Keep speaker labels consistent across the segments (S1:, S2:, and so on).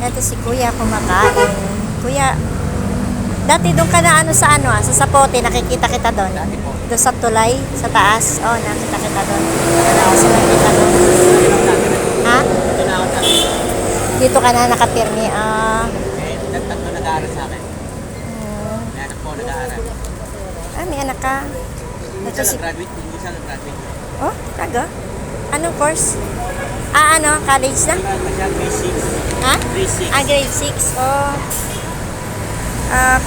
S1: Ito si Kuya kumakain. Kuya, dati doon ka na sa Sapote, nakikita kita doon.
S2: Dati po.
S1: Doon sa tulay, sa taas. Oh, nakita kita doon. Kasi nakita doon. Ha?
S2: Ito na ako dati.
S1: Dito ka na nakapirmi.
S2: Tatlo nag-aaral sa akin.
S1: Hmm.
S2: May anak po nag-aaral.
S1: May anak ka.
S2: Hindi
S1: Ito
S2: siya
S1: si...
S2: nag-graduate. Hindi siya nag-graduate.
S1: Oh, taga? Anong course? College na?
S2: Siya grade 6.
S1: Ha?
S2: Grade 6.
S1: Grade 6. Oh.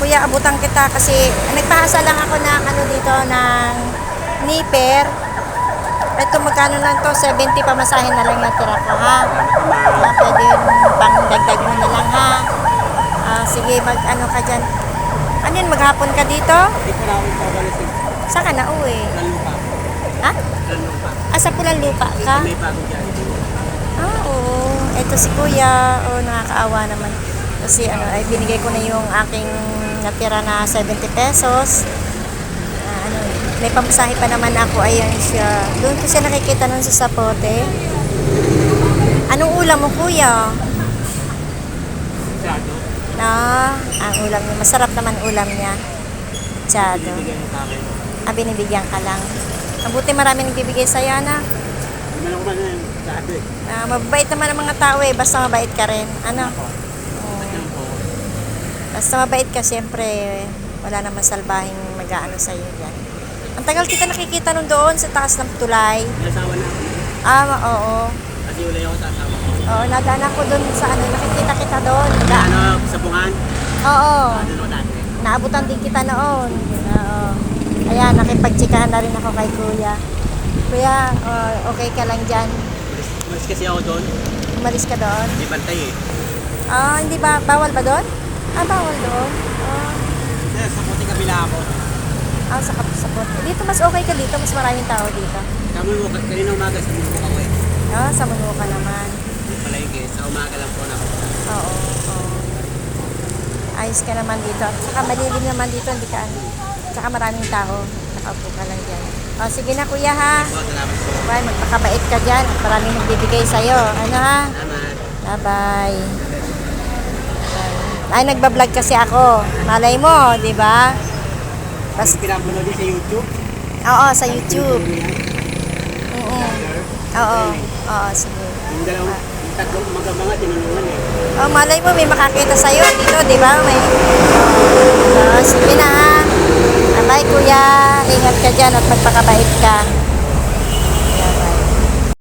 S1: Kuya, abutan kita kasi nagpahasa lang ako ng dito ng nipper. Ito magkano lang to? 70 pamasahin na lang natira ko, ha? Pwede pang dagdag mo na lang, ha? Sige, ka dyan. Ano yun, maghapon ka dito?
S2: Hindi ko na ako pabalisin.
S1: Saan ka na uwi?
S2: Pulang lupa.
S1: Ha?
S2: Pulang lupa.
S1: Sa Pulang Lupa ka?
S2: May bago dyan.
S1: Oo. Ito si Kuya. Nakakaawa naman. Kasi ay binigay ko na yung aking natira na 70 pesos. May pamasahe pa naman ako. Ayan siya. Doon ko siya nakikita nun sa Sapote. Anong ulam mo, Kuya?
S2: Masyado.
S1: Ang ulam niya. Masarap naman ulam niya. Tsado.
S2: Binibigyan mo sa akin.
S1: Binibigyan ka lang. Mabuti marami nagbibigay sa'yo, anak.
S2: Hindi man ako man yan. Sabi.
S1: Mabait naman ang mga tao basta mabait ka rin. Ano?
S2: Yan po.
S1: Basta mabait ka, siyempre, wala naman salbahing mag-aano sa'yo dyan. Ang tagal kita nakikita nun doon sa taas ng tulay.
S2: May asawa na ako.
S1: Oo.
S2: Kasi ulay ako sa asawa ko.
S1: Oo, nadaan ako doon sa nakikita kita doon.
S2: Sa bungan.
S1: Oo.
S2: Doon ako dati.
S1: Naabutan din kita noon. Oo. Ayan, nakipagtsikahan na rin ako kay Kuya. Kuya, okay ka lang dyan?
S2: Umalis kasi ako doon.
S1: Umalis ka doon?
S2: Hindi bantay eh.
S1: Hindi ba? Bawal ba doon? Bawal doon.
S2: Sa puting kabila ako.
S1: Sa kapusapot. Dito mas okay ka dito, mas maraming tao dito.
S2: Kanina umaga sa mundo ako eh.
S1: Sa Muno ka naman.
S2: Yung palengke, sa umaga lang po na ako.
S1: Oo. Ayos ka naman dito. Saka malilim naman dito, hindi ka Saka maraming tao. Nakaupo ka lang dyan. Sige na Kuya, ha?
S2: Po, salamat po.
S1: Bye, magpakabait ka dyan. At maraming nagbibigay sa'yo. Ano, ha?
S2: Salamat.
S1: Bye-bye. Nagbablog kasi ako. Malay mo, di ba?
S2: Tapos pinapanood din sa YouTube.
S1: Oo, sa YouTube. Oo, sige.
S2: Yung dalawang, yung tatlong mga tinulungan eh.
S1: Malay mo, may makakita sa'yo dito, di ba? Sige na, ha? Bye, Kuya. Ingat ka dyan at magpakabait ka.